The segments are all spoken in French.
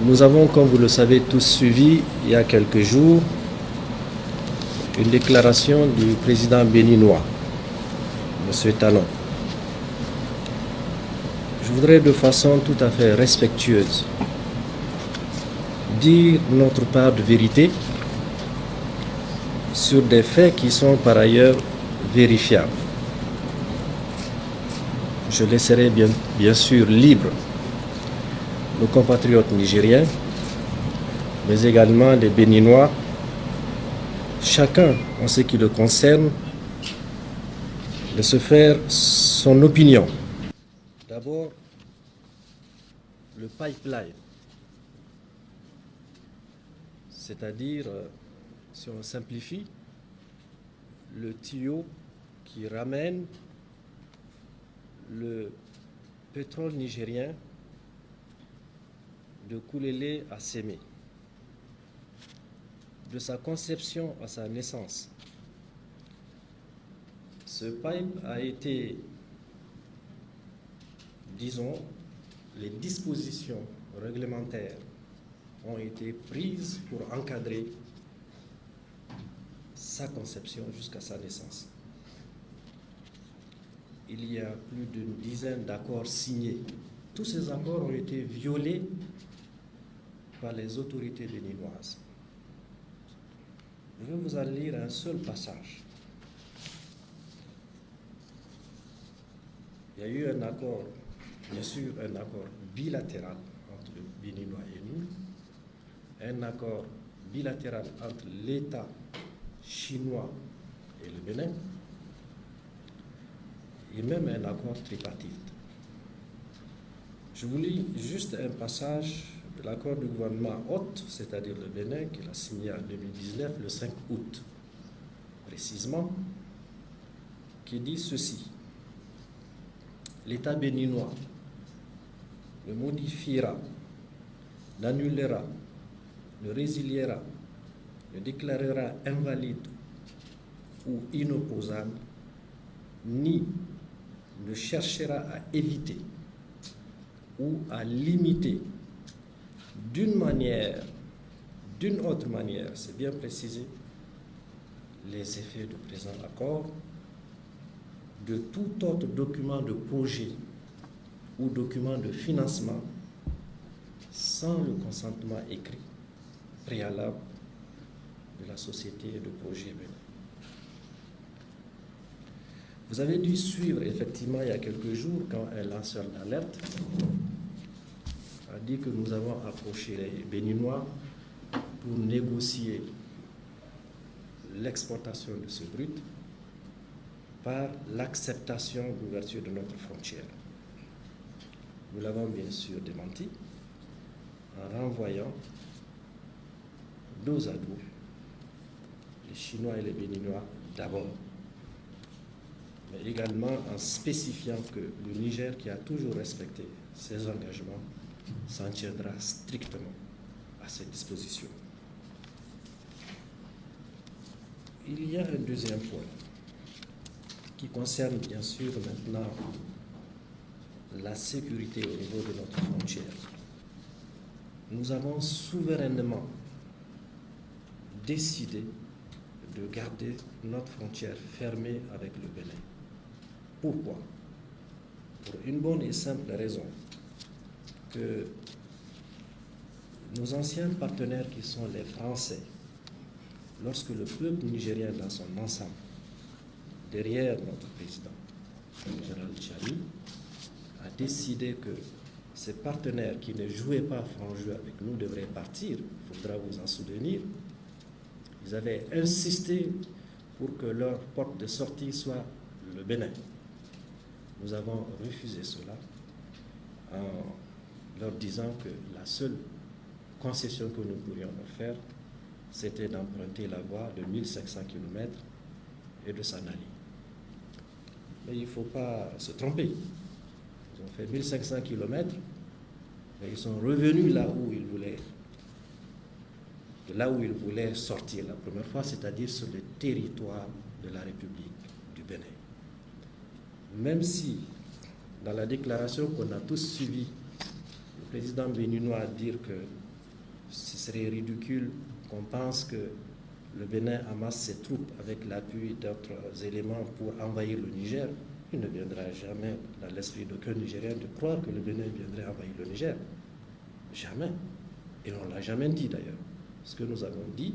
Nous avons, comme vous le savez, tous suivi il y a quelques jours une déclaration du président béninois, M. Talon. Je voudrais de façon tout à fait respectueuse dire notre part de vérité sur des faits qui sont par ailleurs vérifiables. Je laisserai bien sûr libre nos compatriotes nigériens, mais également les Béninois, chacun en ce qui le concerne, de se faire son opinion. D'abord, le pipeline, c'est-à-dire, si on simplifie, le tuyau qui ramène le pétrole nigérien de Koulélé à Sémé, de sa conception à sa naissance. Ce pipe a été, disons, les dispositions réglementaires ont été prises pour encadrer sa conception jusqu'à sa naissance. Il y a plus d'une dizaine d'accords signés. Tous ces accords ont été violés par les autorités béninoises. Je vais vous en lire un seul passage. Il y a eu un accord, bien sûr, un accord bilatéral entre le Béninois et nous, un accord bilatéral entre l'État chinois et le Bénin, et même un accord tripartite. Je vous lis juste un passage de l'accord du gouvernement hôte, c'est-à-dire le Bénin, qu'il a signé en 2019, le 5 août, précisément, qui dit ceci. L'État béninois le modifiera, l'annulera, le résiliera, le déclarera invalide ou inopposable, ni ne cherchera à éviter ou à limiter d'une manière, d'une autre manière, c'est bien précisé, les effets du présent accord, de tout autre document de projet ou document de financement sans le consentement écrit préalable de la société de projet Bénin. Vous avez dû suivre effectivement il y a quelques jours quand un lanceur d'alerte a dit que nous avons approché les Béninois pour négocier l'exportation de ce brut par l'acceptation de l'ouverture de notre frontière. Nous l'avons bien sûr démenti en renvoyant dos à dos les Chinois et les Béninois d'abord, mais également en spécifiant que le Niger, qui a toujours respecté ses engagements, s'en tiendra strictement à ces dispositions. Il y a un deuxième point qui concerne bien sûr maintenant la sécurité au niveau de notre frontière. Nous avons souverainement décidé de garder notre frontière fermée avec le Bénin. Pourquoi? Pour une bonne et simple raison, que nos anciens partenaires qui sont les Français, lorsque le peuple nigérien dans son ensemble, derrière notre président, le général Tchani, a décidé que ces partenaires qui ne jouaient pas franc jeu avec nous devraient partir, il faudra vous en souvenir. Ils avaient insisté pour que leur porte de sortie soit le Bénin. Nous avons refusé cela en leur disant que la seule concession que nous pourrions leur faire, c'était d'emprunter la voie de 1500 km et de s'en aller. Mais il ne faut pas se tromper. Ils ont fait 1500 km, mais ils sont revenus là où ils voulaient sortir la première fois, c'est-à-dire sur le territoire de la République du Bénin. Même si, dans la déclaration qu'on a tous suivie, le président béninois a dit que ce serait ridicule qu'on pense que le Bénin amasse ses troupes avec l'appui d'autres éléments pour envahir le Niger. Il ne viendra jamais dans l'esprit d'aucun Nigérien de croire que le Bénin viendrait envahir le Niger. Jamais. Et on ne l'a jamais dit d'ailleurs. Parce que nous avons dit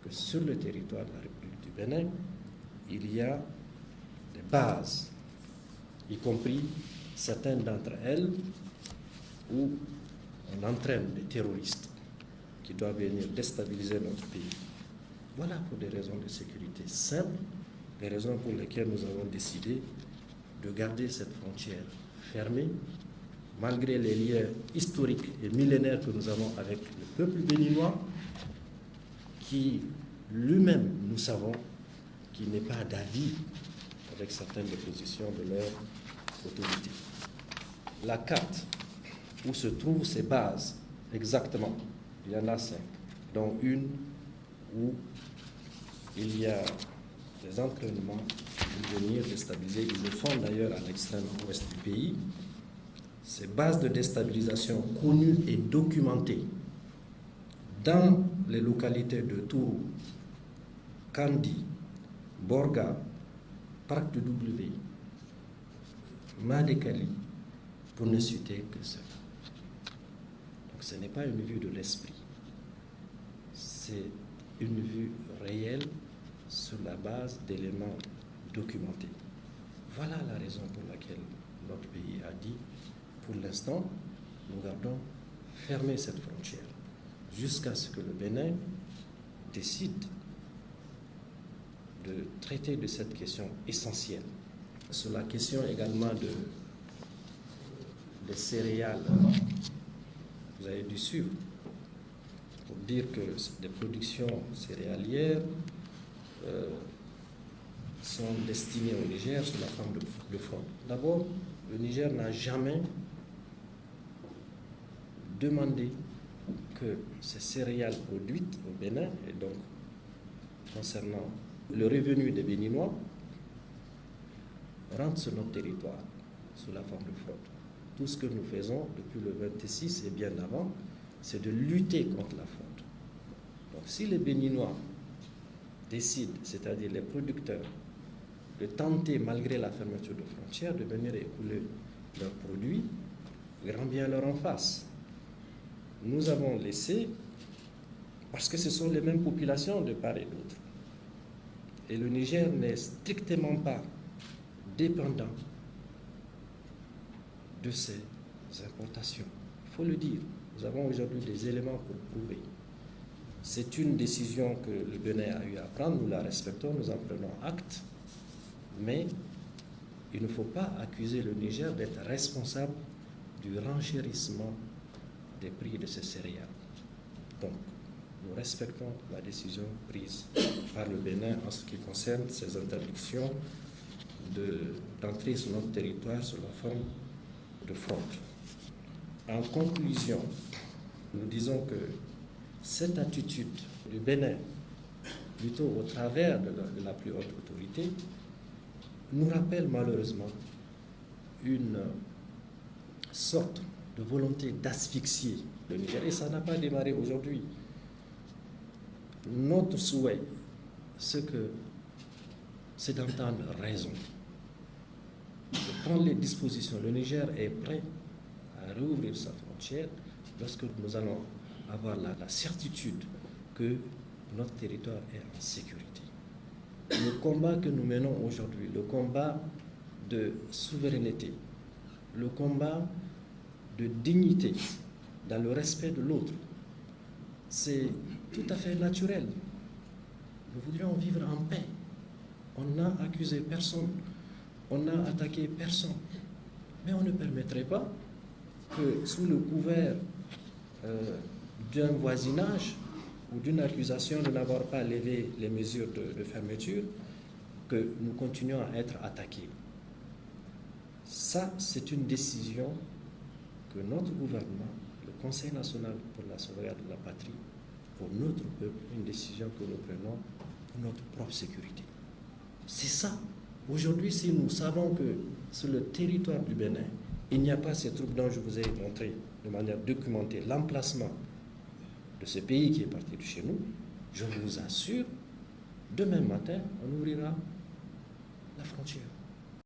que sur le territoire de la République du Bénin, il y a des bases, y compris certaines d'entre elles où on entraîne des terroristes qui doivent venir déstabiliser notre pays. Voilà pour des raisons de sécurité simples, des raisons pour lesquelles nous avons décidé de garder cette frontière fermée, malgré les liens historiques et millénaires que nous avons avec le peuple béninois, qui lui-même, nous savons, qui n'est pas d'avis avec certaines des positions de leur autorité. La carte où se trouvent ces bases, exactement, il y en a 5, dont une où il y a des entraînements pour venir déstabiliser. Ils le font d'ailleurs à l'extrême ouest du pays. Ces bases de déstabilisation connues et documentées dans les localités de Tourou, Kandi, Borga, Parc de W, Madekali, pour ne citer que cela. Donc ce n'est pas une vue de l'esprit, c'est une vue réelle sur la base d'éléments documentés. Voilà la raison pour laquelle notre pays a dit, pour l'instant, nous gardons fermée cette frontière jusqu'à ce que le Bénin décide de traiter de cette question essentielle. Sur la question également des céréales, vous avez dû suivre, pour dire que les productions céréalières sont destinées au Niger sous la forme de fraude. D'abord, le Niger n'a jamais demandé que ces céréales produites au Bénin, et donc concernant le revenu des Béninois, rentrent sur notre territoire sous la forme de fraude. Tout ce que nous faisons depuis le 26 et bien avant, c'est de lutter contre la fraude. Donc si les Béninois décident, c'est-à-dire les producteurs, de tenter, malgré la fermeture de frontières, de venir écouler leurs produits, grand bien leur en face. Nous avons laissé, parce que ce sont les mêmes populations de part et d'autre, et le Niger n'est strictement pas dépendant de ces importations. Il faut le dire, nous avons aujourd'hui des éléments pour prouver. C'est une décision que le Bénin a eu à prendre, nous la respectons, nous en prenons acte, mais il ne faut pas accuser le Niger d'être responsable du renchérissement des prix de ces céréales. Donc, nous respectons la décision prise par le Bénin en ce qui concerne ces interdictions d'entrer sur notre territoire sous la forme de fraude. En conclusion, nous disons que cette attitude du Bénin, plutôt au travers de la plus haute autorité, nous rappelle malheureusement une sorte de volonté d'asphyxier le Niger. Et ça n'a pas démarré aujourd'hui. Notre souhait, c'est d'entendre raison, de prendre les dispositions. Le Niger est prêt à rouvrir sa frontière lorsque nous allons avoir la certitude que notre territoire est en sécurité. Le combat que nous menons aujourd'hui, le combat de souveraineté, le combat de dignité dans le respect de l'autre, c'est tout à fait naturel. Nous voudrions vivre en paix. On n'a accusé personne, on n'a attaqué personne. Mais on ne permettrait pas que sous le couvert d'un voisinage ou d'une accusation de n'avoir pas levé les mesures de fermeture, que nous continuons à être attaqués. Ça, c'est une décision que notre gouvernement, le Conseil national pour la sauvegarde de la patrie, pour notre peuple, une décision que nous prenons pour notre propre sécurité. C'est ça. Aujourd'hui, si nous savons que sur le territoire du Bénin, il n'y a pas ces troupes dont je vous ai montré de manière documentée l'emplacement de ce pays qui est parti de chez nous, je vous assure, demain matin, on ouvrira la frontière.